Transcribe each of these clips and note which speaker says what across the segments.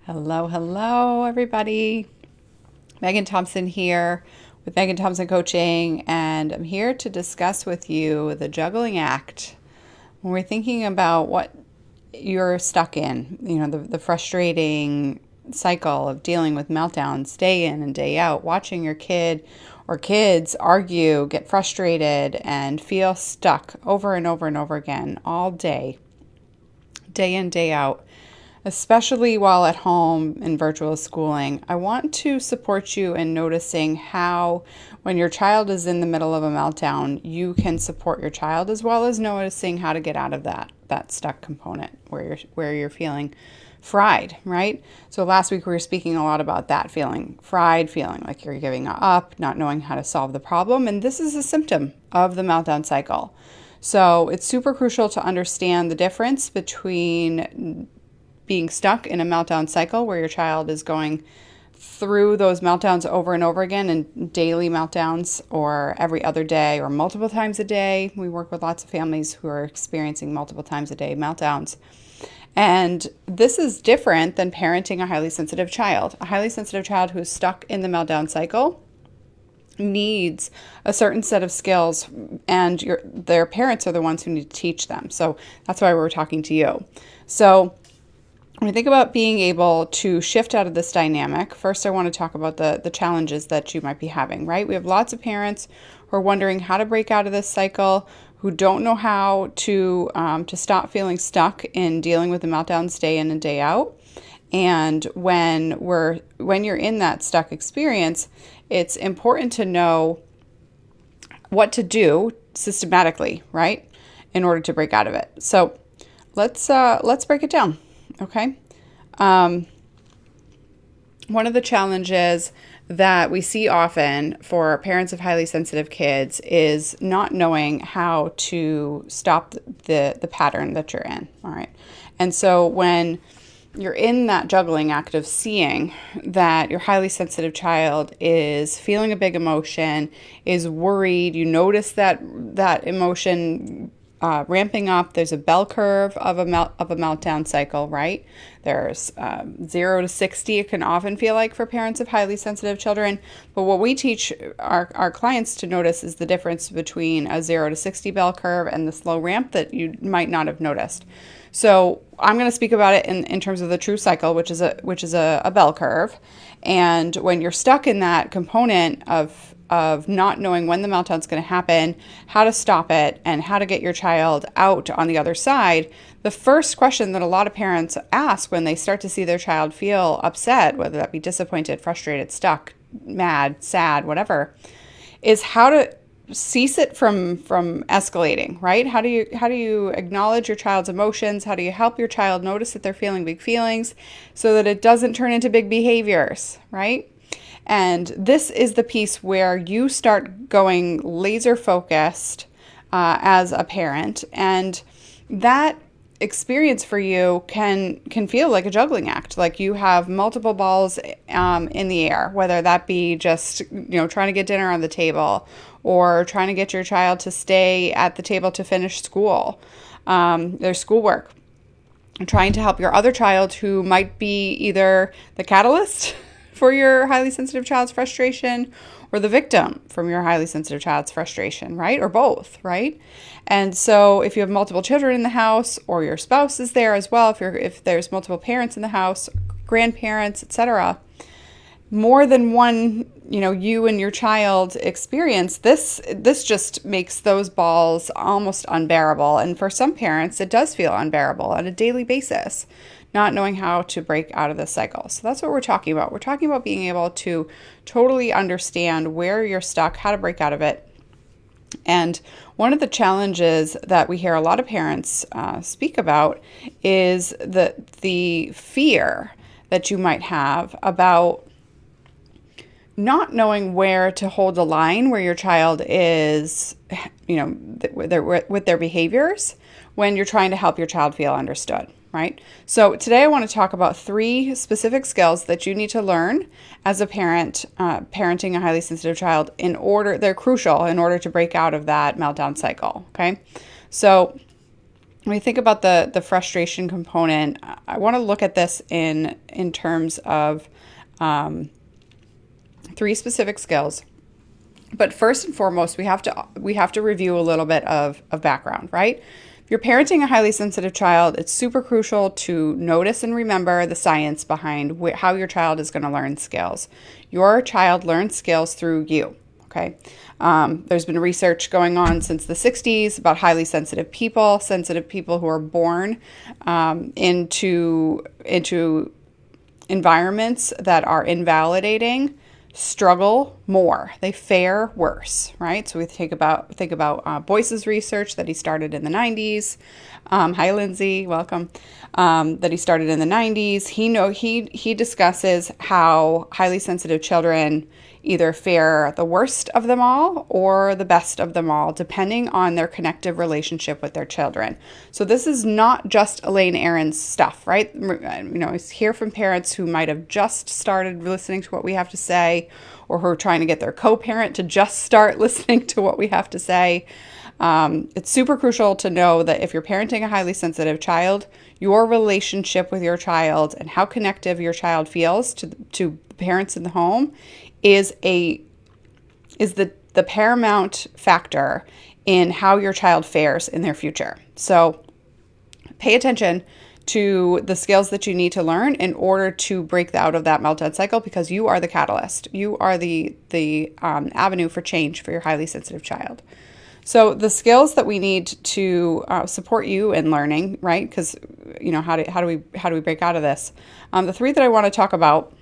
Speaker 1: Hello, everybody. Megan Thompson here with Megan Thompson Coaching, and I'm here to discuss with you the Juggling Act. When we're thinking about what you're stuck in, the frustrating cycle of dealing with meltdowns day in and day out, watching your kid or kids argue, get frustrated, and feel stuck over and over and over again all day in, day out, especially while at home in virtual schooling. I want to support you in noticing how, when your child is in the middle of a meltdown, you can support your child, as well as noticing how to get out of that stuck component where you're feeling fried, right? So last week we were speaking a lot about that feeling fried, feeling like you're giving up, not knowing how to solve the problem, and this is a symptom of the meltdown cycle. So it's super crucial to understand the difference between being stuck in a meltdown cycle where your child is going through those meltdowns over and over again, and daily meltdowns, or every other day, or multiple times a day. We work with lots of families who are experiencing multiple times a day meltdowns. And this is different than parenting a highly sensitive child. A highly sensitive child who's stuck in the meltdown cycle needs a certain set of skills, and their parents are the ones who need to teach them. So that's why we're talking to you. So when we think about being able to shift out of this dynamic, first I want to talk about the challenges that you might be having, right? We have lots of parents who are wondering how to break out of this cycle, who don't know how to stop feeling stuck in dealing with the meltdowns day in and day out. And when you're in that stuck experience, it's important to know what to do systematically, right, in order to break out of it. So let's break it down. Okay. One of the challenges that we see often for parents of highly sensitive kids is not knowing how to stop the pattern that you're in. All right. And so when you're in that juggling act of seeing that your highly sensitive child is feeling a big emotion, is worried, you notice that emotion ramping up. There's a bell curve of a meltdown cycle, right? There's 0 to 60. It can often feel like for parents of highly sensitive children. But what we teach our clients to notice is the difference between a 0 to 60 bell curve and the slow ramp that you might not have noticed. So I'm going to speak about it in terms of the true cycle, which is a bell curve. And when you're stuck in that component of not knowing when the meltdown is going to happen, how to stop it, and how to get your child out on the other side, the first question that a lot of parents ask when they start to see their child feel upset, whether that be disappointed, frustrated, stuck, mad, sad, whatever, is how to cease it from escalating, right? How do you acknowledge your child's emotions? How do you help your child notice that they're feeling big feelings so that it doesn't turn into big behaviors, right? And this is the piece where you start going laser focused as a parent, and that experience for you can feel like a juggling act, like you have multiple balls in the air, whether that be just trying to get dinner on the table, or trying to get your child to stay at the table to finish school, their schoolwork, and trying to help your other child who might be either the catalyst for your highly sensitive child's frustration, or the victim from your highly sensitive child's frustration, right? Or both, right? And so if you have multiple children in the house, or your spouse is there as well, if there's multiple parents in the house, grandparents, etc., more than one, you and your child experience, this just makes those balls almost unbearable. And for some parents, it does feel unbearable on a daily basis, not knowing how to break out of this cycle. So that's what we're talking about. We're talking about being able to totally understand where you're stuck, how to break out of it. And one of the challenges that we hear a lot of parents speak about is the fear that you might have about not knowing where to hold the line where your child is, with their behaviors when you're trying to help your child feel understood, right? So today I want to talk about 3 specific skills that you need to learn as a parent, parenting a highly sensitive child. They're crucial in order to break out of that meltdown cycle, okay? So when we think about the frustration component, I want to look at this in terms of 3 specific skills. But first and foremost, we have to review a little bit of background, right? If you're parenting a highly sensitive child, it's super crucial to notice and remember the science behind how your child is going to learn skills. Your child learns skills through you, okay? There's been research going on since the 60s about highly sensitive people who are born into environments that are invalidating struggle more. They fare worse, right? So we think about Boyce's research that he started in the 90s. Hi, Lindsay, welcome. That he started in the 90s. He discusses how highly sensitive children either fare the worst of them all or the best of them all, depending on their connective relationship with their children. So this is not just Elaine Aron's stuff, right? I hear from parents who might have just started listening to what we have to say, or who are trying to get their co-parent to just start listening to what we have to say. It's super crucial to know that if you're parenting a highly sensitive child, your relationship with your child and how connective your child feels to parents in the home is the paramount factor in how your child fares in their future. So pay attention to the skills that you need to learn in order to break out of that meltdown cycle, because you are the catalyst. You are the avenue for change for your highly sensitive child. So the skills that we need to support you in learning, right? Because how do we break out of this? The 3 that I want to talk about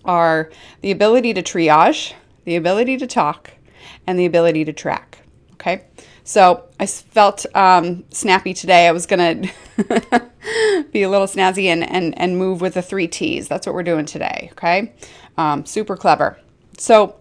Speaker 1: are the ability to triage, the ability to talk, and the ability to track. Okay, so I felt snappy today. I was gonna be a little snazzy and move with the 3 T's. That's what we're doing today. Okay, super clever. So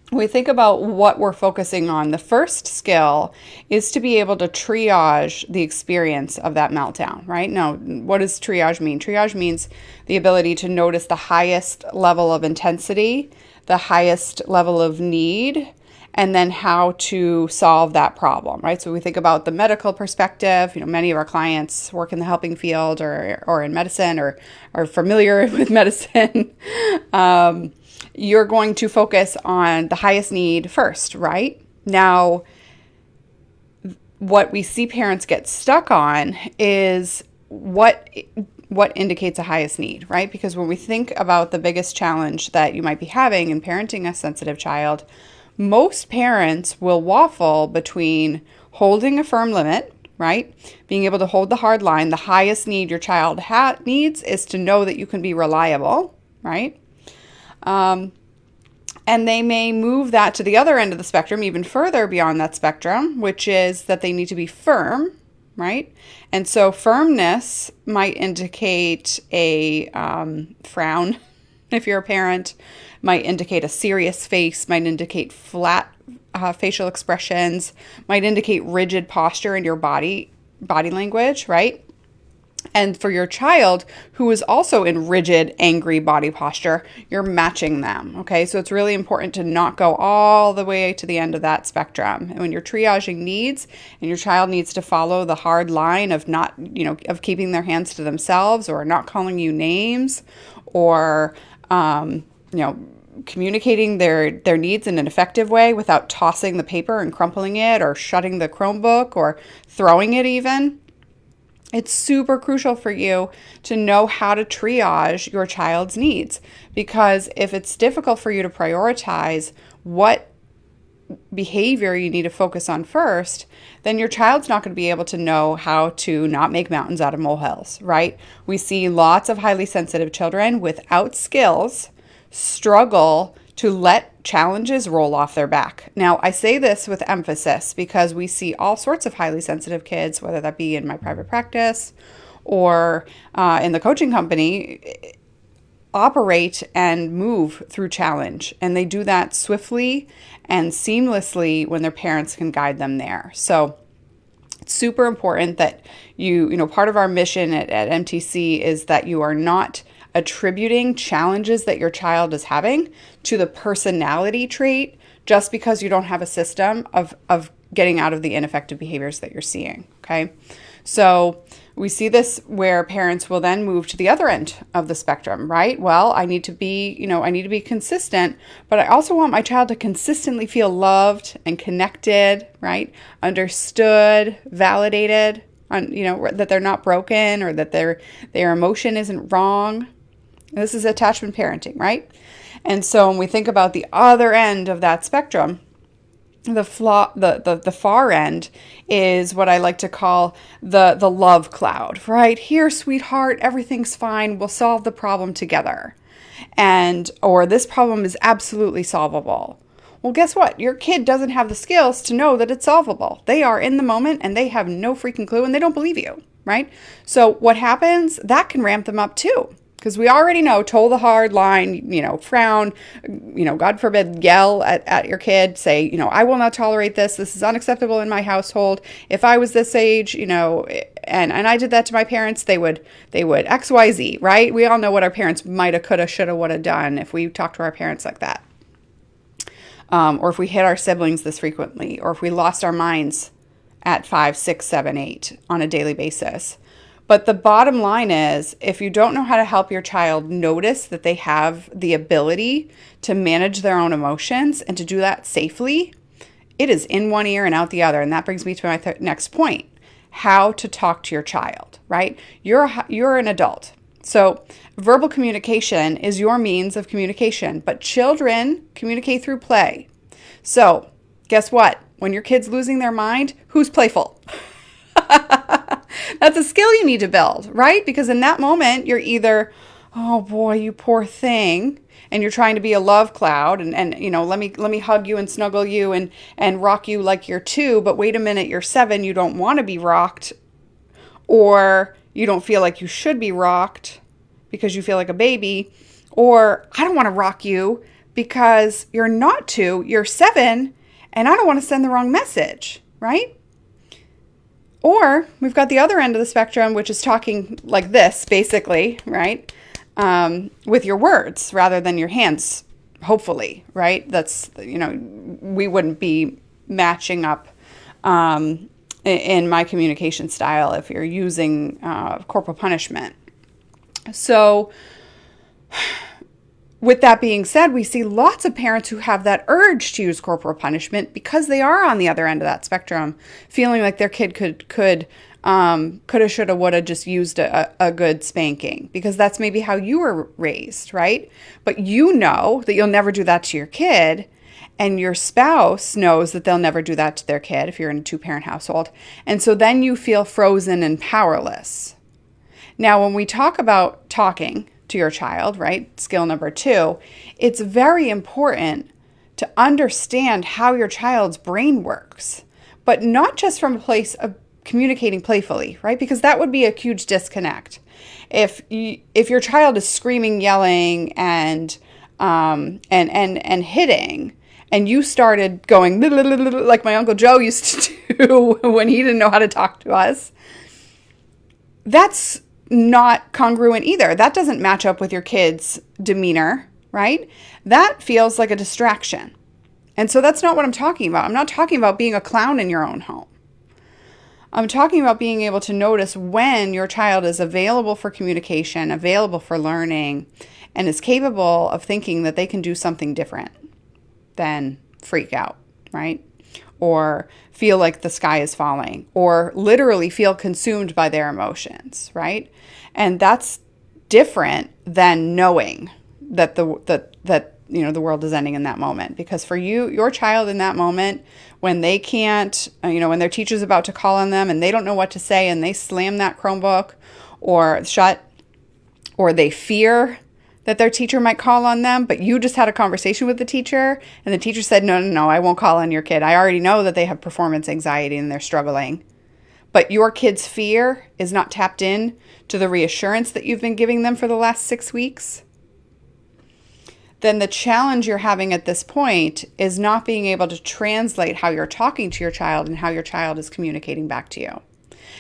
Speaker 1: when we think about what we're focusing on, the first skill is to be able to triage the experience of that meltdown, right? Now, what does triage mean? Triage means the ability to notice the highest level of intensity, the highest level of need, and then how to solve that problem, right? So we think about the medical perspective. Many of our clients work in the helping field or in medicine or are familiar with medicine. You're going to focus on the highest need first, right? Now, what we see parents get stuck on is what indicates a highest need, right? Because when we think about the biggest challenge that you might be having in parenting a sensitive child, most parents will waffle between holding a firm limit, right? Being able to hold the hard line. The highest need your child needs is to know that you can be reliable, right? And they may move that to the other end of the spectrum, even further beyond that spectrum, which is that they need to be firm, right? And so firmness might indicate a frown if you're a parent, might indicate a serious face, might indicate flat facial expressions, might indicate rigid posture in your body language, right? And for your child who is also in rigid, angry body posture, you're matching them, okay? So it's really important to not go all the way to the end of that spectrum. And when you're triaging needs and your child needs to follow the hard line of not, of keeping their hands to themselves or not calling you names or, communicating their needs in an effective way without tossing the paper and crumpling it or shutting the Chromebook or throwing it even, it's super crucial for you to know how to triage your child's needs, because if it's difficult for you to prioritize what behavior you need to focus on first, then your child's not going to be able to know how to not make mountains out of molehills, right? We see lots of highly sensitive children without skills struggle to let challenges roll off their back. Now, I say this with emphasis because we see all sorts of highly sensitive kids, whether that be in my private practice or in the coaching company, operate and move through challenge. And they do that swiftly and seamlessly when their parents can guide them there. So it's super important that part of our mission at MTC is that you are not attributing challenges that your child is having to the personality trait just because you don't have a system of getting out of the ineffective behaviors that you're seeing, okay? So we see this where parents will then move to the other end of the spectrum, right? Well, I need to be consistent, but I also want my child to consistently feel loved and connected, right? Understood, validated, that they're not broken or that their emotion isn't wrong. This is attachment parenting, right? And so when we think about the other end of that spectrum, the far end is what I like to call the love cloud, right? Here, sweetheart, everything's fine. We'll solve the problem together. Or this problem is absolutely solvable. Well, guess what? Your kid doesn't have the skills to know that it's solvable. They are in the moment and they have no freaking clue and they don't believe you, right? So what happens? That can ramp them up too. Because we already know, toe the hard line, frown, God forbid, yell at your kid, say, I will not tolerate this. This is unacceptable in my household. If I was this age, and I did that to my parents, they would X, Y, Z, right? We all know what our parents might have, could have, should have, would have done if we talked to our parents like that. Or if we hit our siblings this frequently, or if we lost our minds at 5, 6, 7, 8 on a daily basis. But the bottom line is, if you don't know how to help your child notice that they have the ability to manage their own emotions and to do that safely, it is in one ear and out the other. And that brings me to my next point, how to talk to your child, right? You're an adult. So verbal communication is your means of communication, but children communicate through play. So guess what? When your kid's losing their mind, who's playful? That's a skill you need to build, right? Because in that moment, you're either, oh boy, you poor thing, and you're trying to be a love cloud and let me hug you and snuggle you and rock you like you're 2, but wait a minute, you're 7, you don't want to be rocked, or you don't feel like you should be rocked because you feel like a baby, or I don't want to rock you because you're not 2, you're 7, and I don't want to send the wrong message, right? Or we've got the other end of the spectrum, which is talking like this, basically, right? With your words rather than your hands, hopefully, right? That's, we wouldn't be matching up in my communication style if you're using corporal punishment. So with that being said, we see lots of parents who have that urge to use corporal punishment because they are on the other end of that spectrum, feeling like their kid coulda, shoulda, woulda just used a good spanking because that's maybe how you were raised, right? But you know that you'll never do that to your kid, and your spouse knows that they'll never do that to their kid if you're in a 2-parent household. And so then you feel frozen and powerless. Now, when we talk about talking to your child, right? Skill number 2, it's very important to understand how your child's brain works, but not just from a place of communicating playfully, right? Because that would be a huge disconnect. If your child is screaming, yelling, and hitting, and you started going like my Uncle Joe used to do when he didn't know how to talk to us, that's not congruent either. That doesn't match up with your kid's demeanor, right? That feels like a distraction. And so that's not what I'm talking about. I'm not talking about being a clown in your own home. I'm talking about being able to notice when your child is available for communication, available for learning, and is capable of thinking that they can do something different than freak out, right? Or feel like the sky is falling, or literally feel consumed by their emotions, right? And that's different than knowing that the world is ending in that moment. Because for your child in that moment, when they can't, when their teacher's about to call on them and they don't know what to say and they slam that Chromebook or shut, or they fear that their teacher might call on them, but you just had a conversation with the teacher and the teacher said, no, I won't call on your kid. I already know that they have performance anxiety and they're struggling. But your kid's fear is not tapped in to the reassurance that you've been giving them for the last 6 weeks. Then the challenge you're having at this point is not being able to translate how you're talking to your child and how your child is communicating back to you.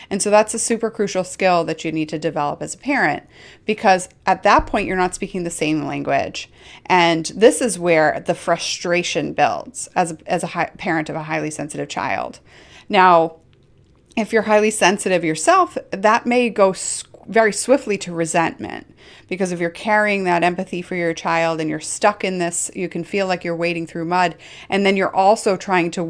Speaker 1: And so that's a super crucial skill that you need to develop as a parent, because at that point, you're not speaking the same language. And this is where the frustration builds as a parent of a highly sensitive child. Now, If you're highly sensitive yourself, that may go very swiftly to resentment, because if you're carrying that empathy for your child and you're stuck in this, you can feel like you're wading through mud, and then you're also trying to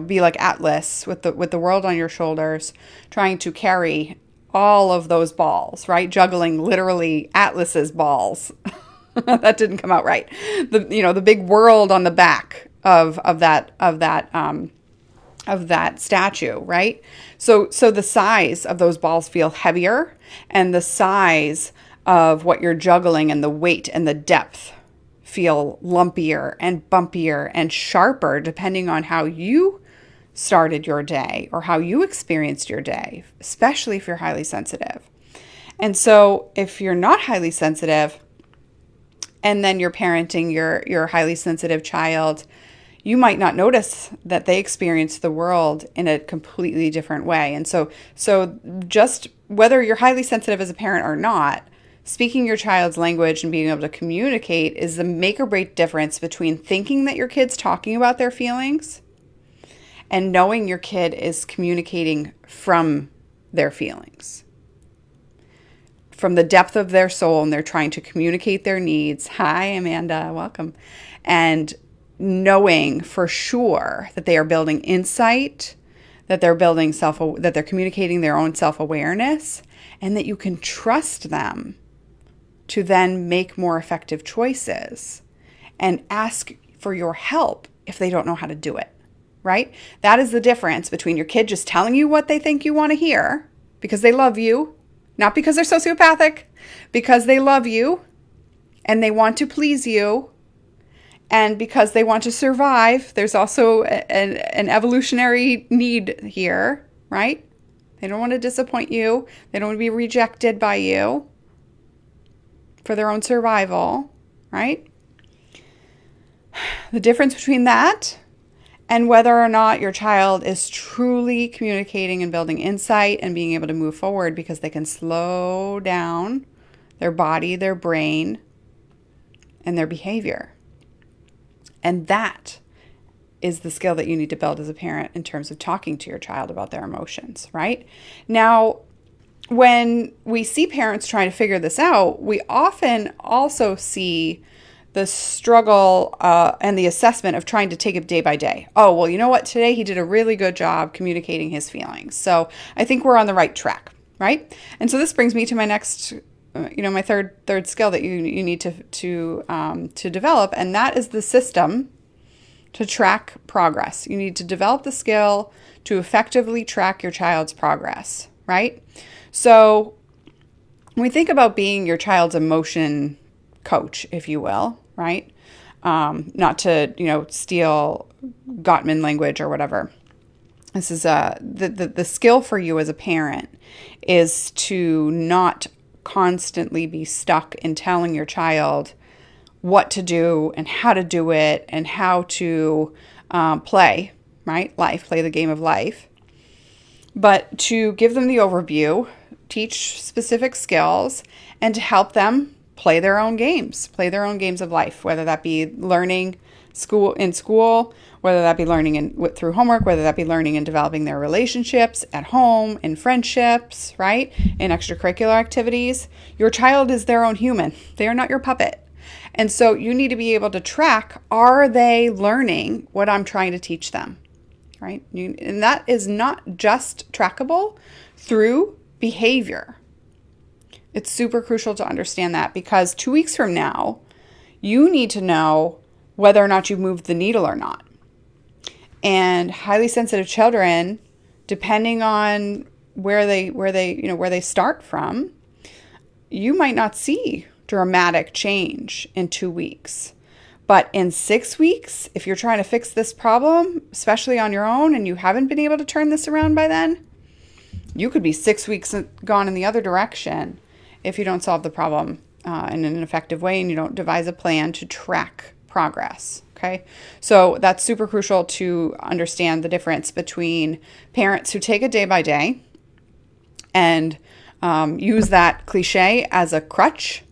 Speaker 1: be like Atlas with the world on your shoulders, trying to carry all of those balls, right? Juggling literally Atlas's balls. That didn't come out right. The big world on the back of that statue, right? So the size of those balls feel heavier, and the size of what you're juggling and the weight and the depth feel lumpier and bumpier and sharper, depending on how you started your day or how you experienced your day, especially if you're highly sensitive. And so if you're not highly sensitive, and then you're parenting your highly sensitive child, you might not notice that they experience the world in a completely different way. And so just whether you're highly sensitive as a parent or not, speaking your child's language and being able to communicate is the make or break difference between thinking that your kid's talking about their feelings and knowing your kid is communicating from their feelings, from the depth of their soul, and they're trying to communicate their needs. Hi, Amanda, welcome. And knowing for sure that they are building insight, that they're building that they're communicating their own self-awareness, and that you can trust them to then make more effective choices and ask for your help if they don't know how to do it, right? That is the difference between your kid just telling you what they think you want to hear because they love you, not because they're sociopathic, because they love you and they want to please you. And because they want to survive, there's also an evolutionary need here, right? They don't want to disappoint you. They don't want to be rejected by you for their own survival, right? The difference between that and whether or not your child is truly communicating and building insight and being able to move forward because they can slow down their body, their brain, and their behavior. And that is the skill that you need to build as a parent in terms of talking to your child about their emotions, right? Now, when we see parents trying to figure this out, we often also see the struggle and the assessment of trying to take it day by day. Oh, well, you know what? Today he did a really good job communicating his feelings. So I think we're on the right track, right? And so this brings me to my next my third skill that you need to develop, and that is the system to track progress. You need to develop the skill to effectively track your child's progress, right? So when we think about being your child's emotion coach, if you will, right? Not to steal Gottman language or whatever. This is the skill for you as a parent is to not constantly be stuck in telling your child what to do and how to do it and how to play, right? Play the game of life. But to give them the overview, teach specific skills, and to help them play their own games of life, whether that be learning in school, whether that be learning through homework, whether that be learning and developing their relationships at home, in friendships, right? In extracurricular activities. Your child is their own human. They are not your puppet. And so you need to be able to track, are they learning what I'm trying to teach them, right? And that is not just trackable through behavior. It's super crucial to understand that, because 2 weeks from now, you need to know whether or not you've moved the needle or not. And highly sensitive children, depending on where they start from, you might not see dramatic change in 2 weeks. But in 6 weeks, if you're trying to fix this problem, especially on your own, and you haven't been able to turn this around by then, you could be 6 weeks gone in the other direction if you don't solve the problem in an effective way and you don't devise a plan to track progress. Okay, so that's super crucial to understand the difference between parents who take it day by day and use that cliche as a crutch,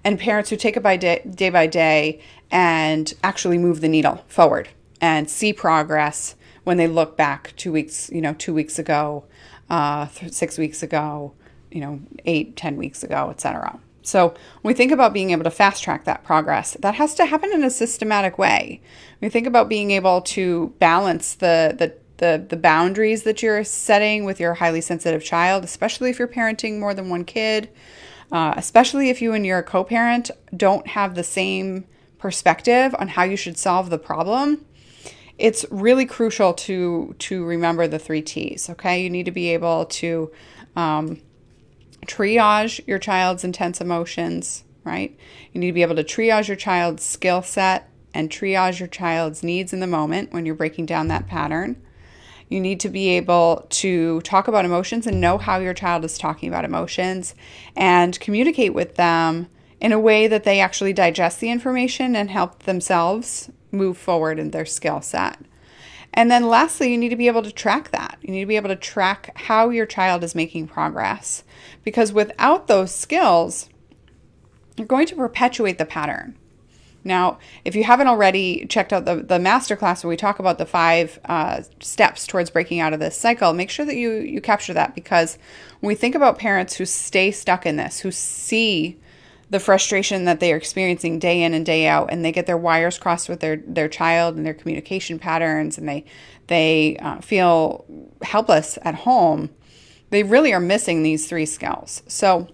Speaker 1: and parents who take it day by day and actually move the needle forward and see progress when they look back 2 weeks, 2 weeks ago, 6 weeks ago, 8, 10 weeks ago, etc. So when we think about being able to fast track that progress, that has to happen in a systematic way. When we think about being able to balance the boundaries that you're setting with your highly sensitive child, especially if you're parenting more than one kid, especially if you and your co-parent don't have the same perspective on how you should solve the problem, it's really crucial to remember the 3 T's, okay? You need to be able to triage your child's intense emotions, right? You need to be able to triage your child's skill set and triage your child's needs in the moment when you're breaking down that pattern. You need to be able to talk about emotions and know how your child is talking about emotions and communicate with them in a way that they actually digest the information and help themselves move forward in their skill set. And then lastly, you need to be able to track that. You need to be able to track how your child is making progress. Because without those skills, you're going to perpetuate the pattern. Now, if you haven't already checked out the masterclass where we talk about the 5 steps towards breaking out of this cycle, make sure that you capture that, because when we think about parents who stay stuck in this, who see the frustration that they are experiencing day in and day out, and they get their wires crossed with their child and their communication patterns, and they feel helpless at home, they really are missing these 3 skills. So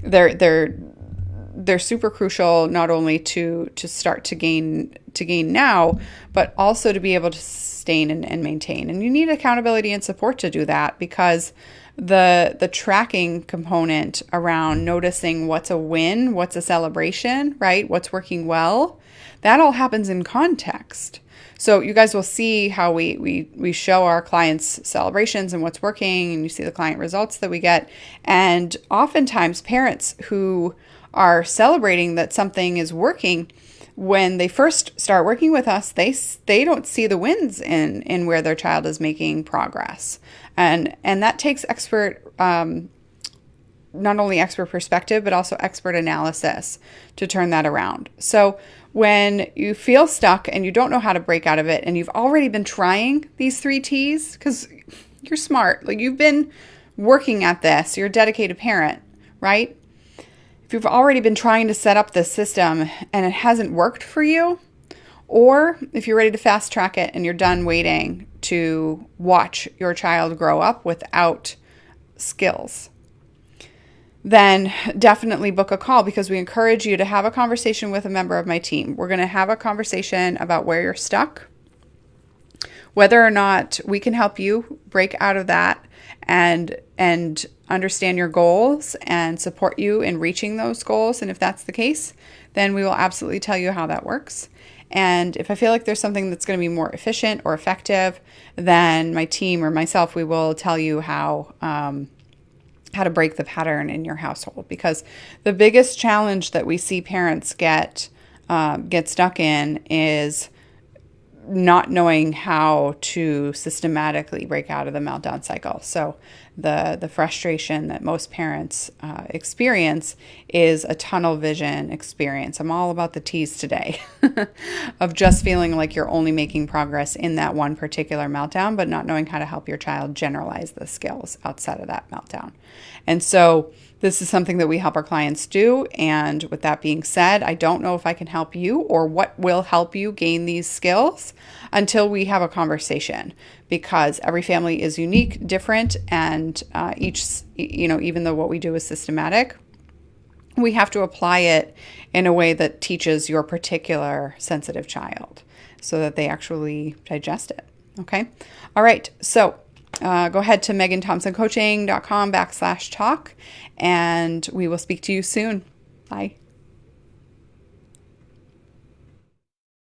Speaker 1: they're super crucial, not only to start to gain now, but also to be able to sustain and maintain. And you need accountability and support to do that, because the tracking component around noticing what's a win, what's a celebration, right? What's working well, that all happens in context. So you guys will see how we show our clients celebrations and what's working, and you see the client results that we get. And oftentimes parents who are celebrating that something is working, when they first start working with us, they don't see the wins in where their child is making progress. And that takes expert, not only expert perspective, but also expert analysis to turn that around. So when you feel stuck and you don't know how to break out of it, and you've already been trying these 3 T's, because you're smart, like you've been working at this, you're a dedicated parent, right? If you've already been trying to set up this system and it hasn't worked for you, or if you're ready to fast track it and you're done waiting to watch your child grow up without skills, then definitely book a call, because we encourage you to have a conversation with a member of my team. We're going to have a conversation about where you're stuck, whether or not we can help you break out of that and understand your goals and support you in reaching those goals. And if that's the case, then we will absolutely tell you how that works. And if I feel like there's something that's going to be more efficient or effective, then my team or myself, we will tell you how to break the pattern in your household. Because the biggest challenge that we see parents get stuck in is not knowing how to systematically break out of the meltdown cycle. So the frustration that most parents experience is a tunnel vision experience. I'm all about the T's today of just feeling like you're only making progress in that one particular meltdown, but not knowing how to help your child generalize the skills outside of that meltdown. And so this is something that we help our clients do. And with that being said, I don't know if I can help you or what will help you gain these skills until we have a conversation, because every family is unique, different, and each, even though what we do is systematic, we have to apply it in a way that teaches your particular sensitive child so that they actually digest it. Okay. All right. So go ahead to meganthompsoncoaching.com/talk, and we will speak to you soon. Bye.